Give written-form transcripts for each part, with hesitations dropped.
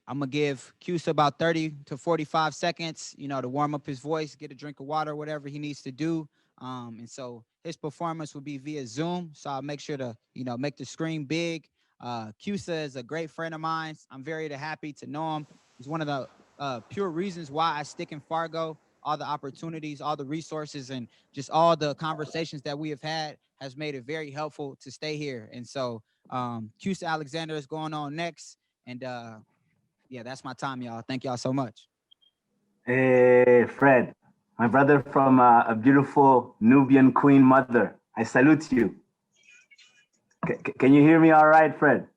I'm gonna give Cyusa about 30 to 45 seconds, to warm up his voice, get a drink of water, whatever he needs to do. And so his performance will be via Zoom. So I'll make sure to, make the screen big. Cyusa is a great friend of mine. I'm very happy to know him. He's one of the pure reasons why I stick in Fargo. All the opportunities, all the resources, and just all the conversations that we have had has made it very helpful to stay here. And so Cyusa Alexander is going on next. And yeah, that's my time, y'all. Thank y'all so much. Hey, Fred, my brother from a beautiful Nubian queen mother. I salute you. Can you hear me all right, Fred?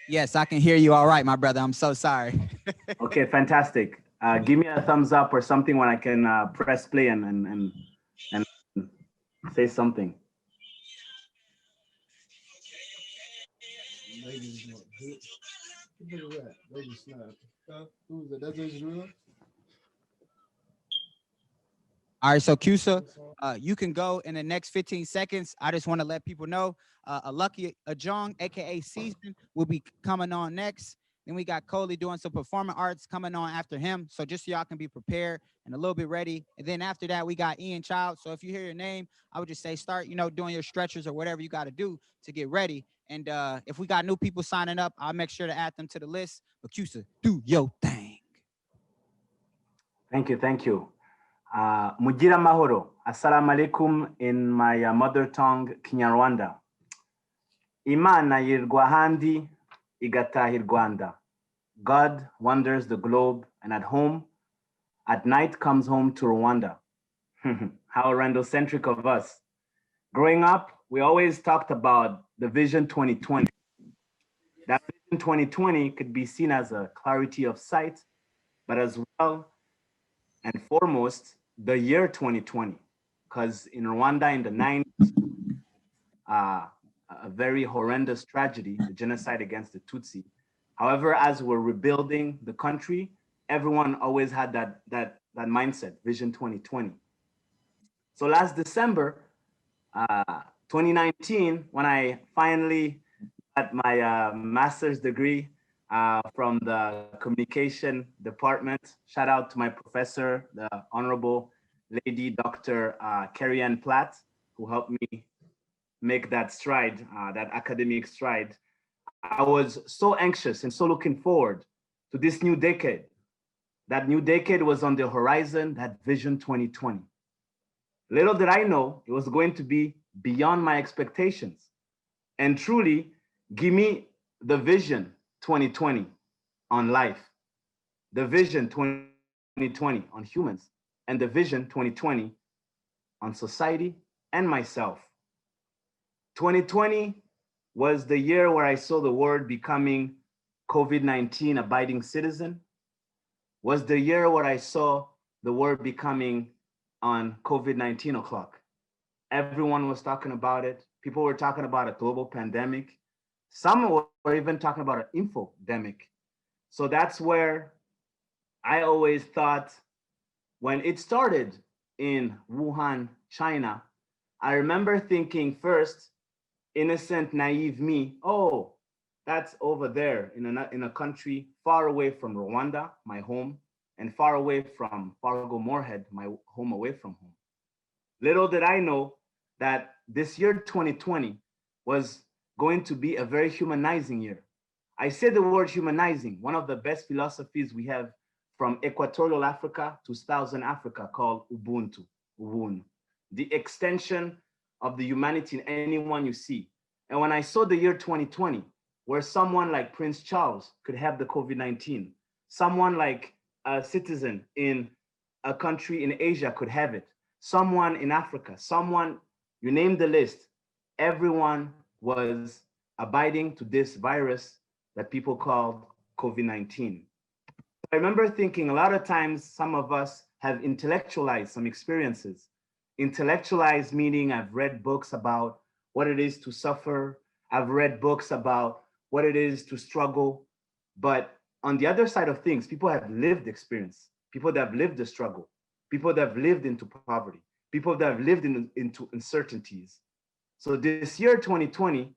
Yes, I can hear you all right, my brother. I'm so sorry. Okay, fantastic. Give me a thumbs up or something when I can press play and say something. All right, so Cyusa, you can go in the next 15 seconds. I just want to let people know a Lucky Ajong, aka Season, will be coming on next. Then we got Coley doing some performing arts coming on after him. So just so y'all can be prepared and a little bit ready. And then after that, we got Ian Child. So if you hear your name, I would just say start, doing your stretchers or whatever you got to do to get ready. And if we got new people signing up, I'll make sure to add them to the list. But Cyusa, do your thing. Thank you, thank you. Mugira mahoro. Assalamu alaikum in my mother tongue, Kinyarwanda. Imana yirwa handi igataha Rwanda. God wanders the globe and at home, at night comes home to Rwanda. How Rwandocentric of us. Growing up, we always talked about the Vision 2020. That Vision 2020 could be seen as a clarity of sight, but as well and foremost, the year 2020, because in Rwanda in the 90s, a very horrendous tragedy, the genocide against the Tutsi. However, as we're rebuilding the country, everyone always had that mindset, Vision 2020. So last December, 2019, when I finally got my master's degree from the communication department. Shout out to my professor, the Honorable Lady Dr. Carrie Ann Platt, who helped me make that stride, that academic stride. I was so anxious and so looking forward to this new decade. That new decade was on the horizon, that Vision 2020. Little did I know it was going to be beyond my expectations and truly give me the vision 2020 on life, the vision 2020 on humans, and the vision 2020 on society and myself. 2020 was the year where I saw the world becoming COVID-19 abiding citizen, was the year where I saw the world becoming on COVID-19 o'clock. Everyone was talking about it. People were talking about a global pandemic. Some were even talking about an infodemic. So that's where I always thought when it started in Wuhan, China, I remember thinking first, innocent, naive me, oh, that's over there in a country far away from Rwanda, my home, and far away from Fargo Moorhead, my home away from home. Little did I know that this year 2020 was going to be a very humanizing year. I say the word humanizing, one of the best philosophies we have from Equatorial Africa to Southern Africa called Ubuntu, Ubuntu, the extension of the humanity in anyone you see. And when I saw the year 2020, where someone like Prince Charles could have the COVID-19, someone like a citizen in a country in Asia could have it, someone in Africa, someone, you name the list, everyone was abiding to this virus that people called COVID-19. I remember thinking a lot of times some of us have intellectualized some experiences. Intellectualized meaning I've read books about what it is to suffer. I've read books about what it is to struggle. But on the other side of things, people have lived experience, people that have lived the struggle, people that have lived into poverty, people that have lived into uncertainties. So this year, 2020,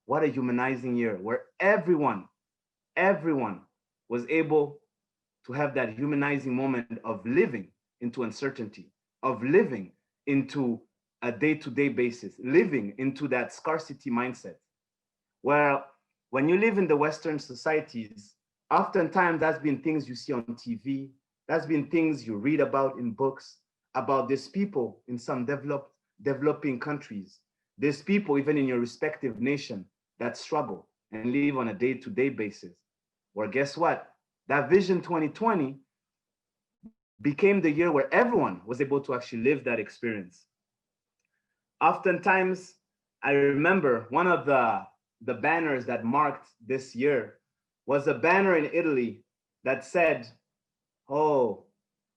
what a humanizing year where everyone was able to have that humanizing moment of living into uncertainty, of living into a day-to-day basis, living into that scarcity mindset. Where when you live in the Western societies, oftentimes that's been things you see on TV, that's been things you read about in books, about these people in some developing countries, these people even in your respective nation that struggle and live on a day-to-day basis. Well, guess what? That Vision 2020 became the year where everyone was able to actually live that experience. Oftentimes, I remember one of the banners that marked this year was a banner in Italy that said, oh,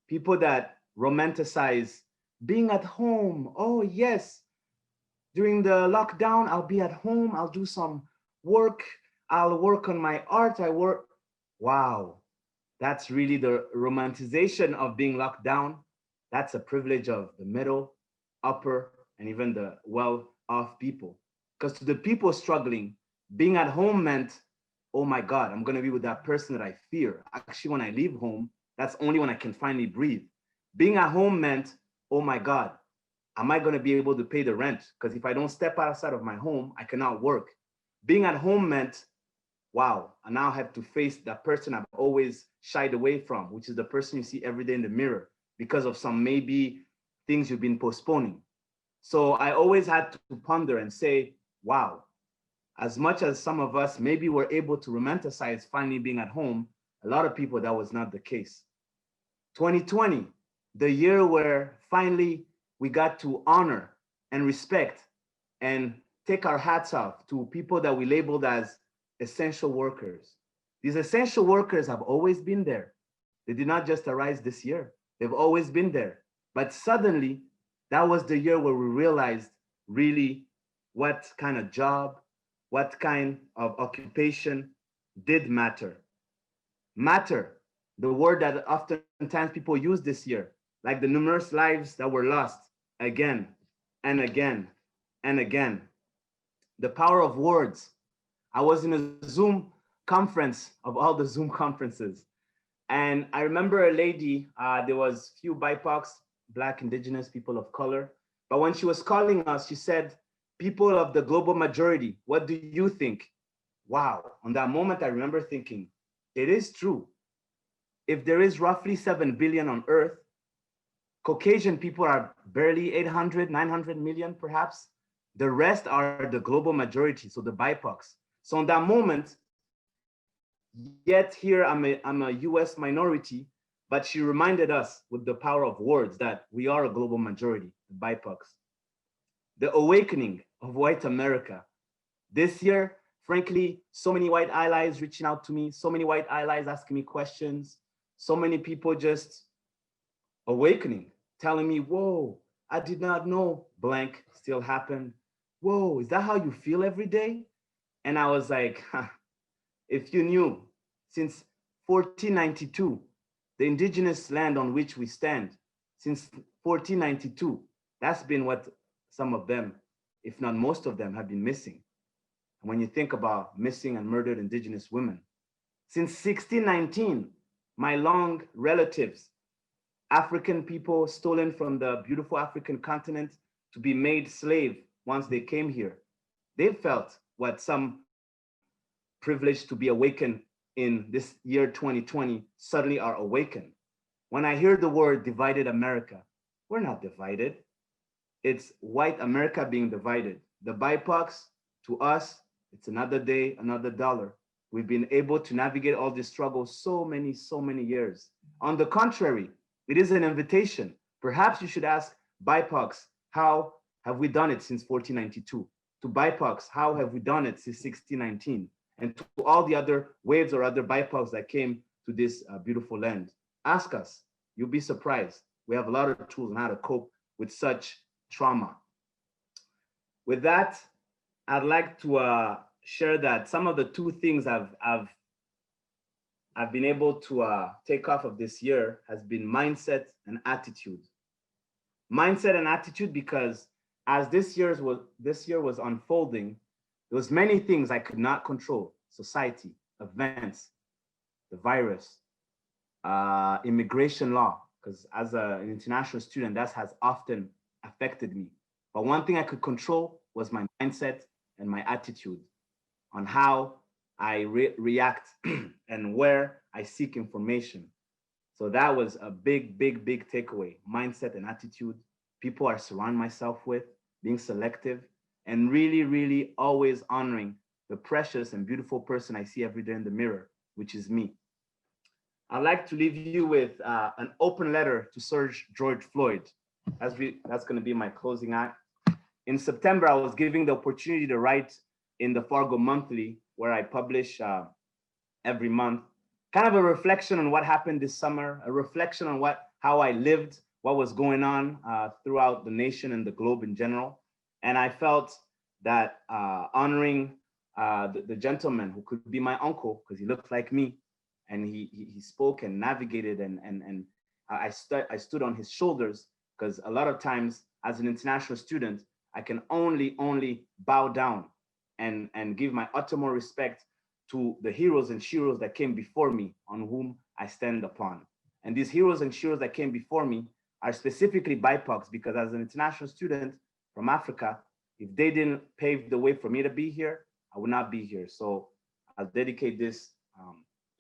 people that romanticize being at home. Oh, yes, during the lockdown, I'll be at home, I'll do some work, I'll work on my art, I work. Wow, that's really the romanticization of being locked down. That's a privilege of the middle, upper, and even the well-off people. Because to the people struggling, being at home meant, oh my God, I'm gonna be with that person that I fear. Actually, when I leave home, that's only when I can finally breathe. Being at home meant, oh my God, am I gonna be able to pay the rent? Because if I don't step outside of my home, I cannot work. Being at home meant, wow, I now have to face that person I've always shied away from, which is the person you see every day in the mirror because of some maybe things you've been postponing. So I always had to ponder and say, wow, as much as some of us maybe were able to romanticize finally being at home, a lot of people that was not the case. 2020, the year where finally we got to honor and respect and take our hats off to people that we labeled as essential workers. These essential workers have always been there. They did not just arise this year. They've always been there. But suddenly, that was the year where we realized really what kind of job, what kind of occupation did matter. Matter, the word that oftentimes people use this year, like the numerous lives that were lost again and again and again. The power of words. I was in a Zoom conference of all the Zoom conferences. And I remember a lady, there was few BIPOCs, Black, Indigenous, people of color. But when she was calling us, she said, people of the global majority, what do you think? Wow, on that moment, I remember thinking, it is true. If there is roughly 7 billion on earth, Caucasian people are barely 800, 900 million perhaps. The rest are the global majority, so the BIPOCs. So in that moment, yet here I'm a US minority, but she reminded us with the power of words that we are a global majority, the BIPOCs. The awakening of white America. This year, frankly, so many white allies reaching out to me, so many white allies asking me questions, so many people just awakening, telling me, whoa, I did not know blank still happened. Whoa, is that how you feel every day? And I was like, huh, if you knew, since 1492, the indigenous land on which we stand, since 1492, that's been what some of them, if not most of them, have been missing. And when you think about missing and murdered indigenous women, since 1619, my long relatives, African people stolen from the beautiful African continent to be made slave once they came here, they felt what some privileged to be awakened in this year 2020 suddenly are awakened. When I hear the word divided America, we're not divided. It's white America being divided. The BIPOCs, to us, it's another day, another dollar. We've been able to navigate all this struggle so many years. On the contrary, it is an invitation. Perhaps you should ask BIPOCs, how have we done it since 1492? To BIPOCs, how have we done it since 1619? And to all the other waves or other BIPOCs that came to this beautiful land. Ask us, you'll be surprised. We have a lot of tools on how to cope with such trauma. With that, I'd like to share that some of the two things I've been able to take off of this year has been mindset and attitude. Mindset and attitude, because as this year was unfolding, there was many things I could not control: society, events, the virus, immigration law, because as an international student, that has often affected me. But one thing I could control was my mindset and my attitude on how I react and where I seek information. So that was a big, big, big takeaway: mindset and attitude, people I surround myself with, being selective, and really, really always honoring the precious and beautiful person I see every day in the mirror, which is me. I'd like to leave you with an open letter to Sir George Floyd. That's going to be my closing act. In September, I was given the opportunity to write in the Fargo Monthly, where I publish every month, kind of a reflection on what happened this summer, a reflection on how I lived, what was going on throughout the nation and the globe in general. And I felt that honoring the gentleman who could be my uncle, because he looked like me, and he spoke and navigated, and I stood on his shoulders, because a lot of times as an international student, I can only bow down and give my utmost respect to the heroes and sheroes that came before me, on whom I stand upon. And these heroes and sheroes that came before me are specifically BIPOCs, because as an international student from Africa, if they didn't pave the way for me to be here, I would not be here. So I'll dedicate this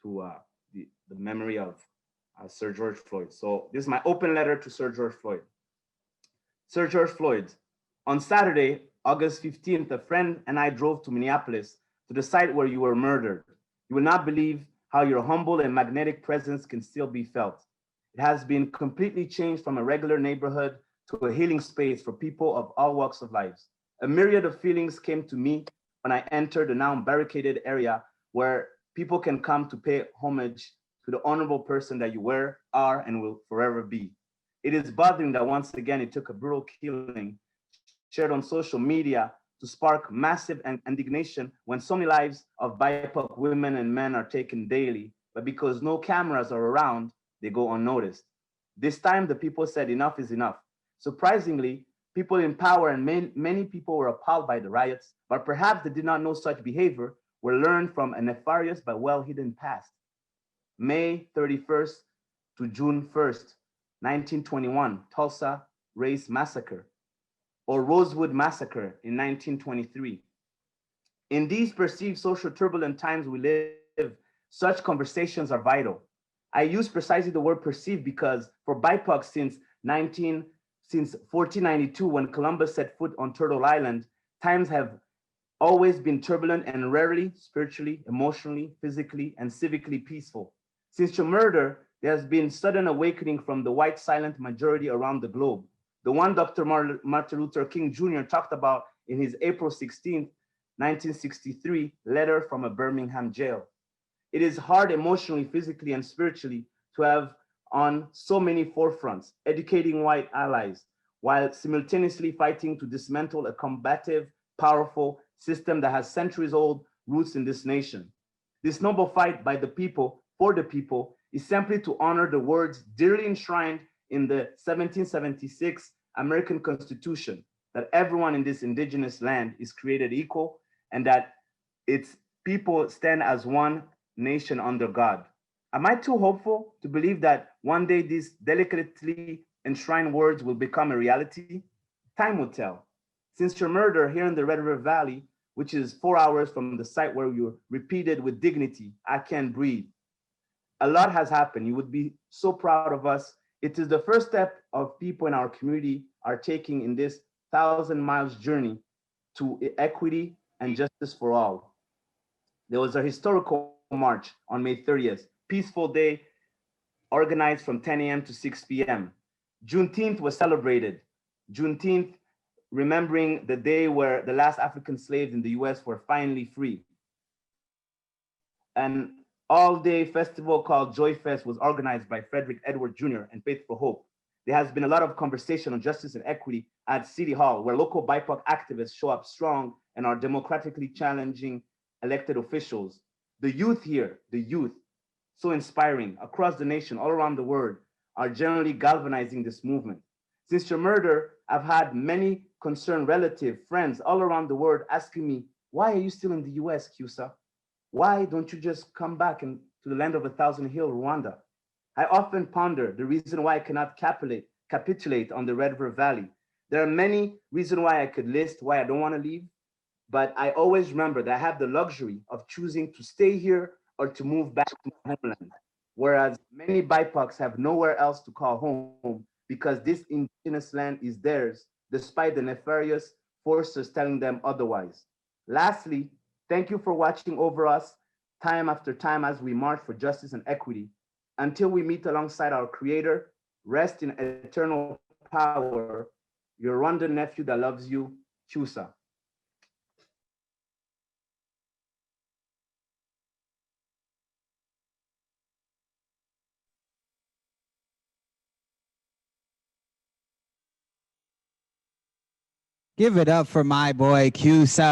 to the memory of Sir George Floyd. So this is my open letter to Sir George Floyd. Sir George Floyd, on Saturday, August 15th, a friend and I drove to Minneapolis, to the site where you were murdered. You will not believe how your humble and magnetic presence can still be felt. It has been completely changed from a regular neighborhood to a healing space for people of all walks of life. A myriad of feelings came to me when I entered the now barricaded area, where people can come to pay homage to the honorable person that you were, are, and will forever be. It is bothering that once again it took a brutal killing shared on social media to spark massive indignation when so many lives of BIPOC women and men are taken daily, but because no cameras are around, they go unnoticed. This time, the people said enough is enough. Surprisingly, people in power and many people were appalled by the riots, but perhaps they did not know such behavior were learned from a nefarious but well-hidden past. May 31st to June 1st, 1921, Tulsa Race Massacre, or Rosewood Massacre in 1923. In these perceived social turbulent times we live, such conversations are vital. I use precisely the word perceived because for BIPOC since 1492, when Columbus set foot on Turtle Island, times have always been turbulent and rarely spiritually, emotionally, physically, and civically peaceful. Since your murder, there has been sudden awakening from the white silent majority around the globe. The one Dr. Martin Luther King Jr. talked about in his April 16th, 1963 letter from a Birmingham jail. It is hard emotionally, physically, and spiritually to have on so many forefronts, educating white allies, while simultaneously fighting to dismantle a combative, powerful system that has centuries old roots in this nation. This noble fight by the people, for the people, is simply to honor the words dearly enshrined in the 1776 American Constitution, that everyone in this indigenous land is created equal, and that its people stand as one nation under God. Am I too hopeful to believe that one day these delicately enshrined words will become a reality? Time will tell. Since your murder here in the Red River Valley, which is 4 hours from the site where you repeated with dignity, I can't breathe, a lot has happened. You would be so proud of us. It is the first step of people in our community are taking in this 1,000 miles journey to equity and justice for all. There was a historical march on May 30th, peaceful day organized from 10 a.m. to 6 p.m. Juneteenth was celebrated. Juneteenth, remembering the day where the last African slaves in the US were finally free. An all-day festival called Joy Fest was organized by Frederick Edward Jr. and Faith for Hope. There has been a lot of conversation on justice and equity at City Hall, where local BIPOC activists show up strong and are democratically challenging elected officials. The youth here, the youth, so inspiring across the nation, all around the world, are generally galvanizing this movement. Since your murder, I've had many concerned relatives, friends all around the world asking me, why are you still in the US, Cyusa? Why don't you just come back to the land of a thousand hills, Rwanda? I often ponder the reason why I cannot capitulate on the Red River Valley. There are many reasons why I could list why I don't want to leave, but I always remember that I have the luxury of choosing to stay here or to move back to my homeland. Whereas many BIPOCs have nowhere else to call home because this indigenous land is theirs, despite the nefarious forces telling them otherwise. Lastly, thank you for watching over us time after time as we march for justice and equity. Until we meet alongside our Creator, rest in eternal power. Your Rwandan nephew that loves you, Cyusa. Give it up for my boy Cusa.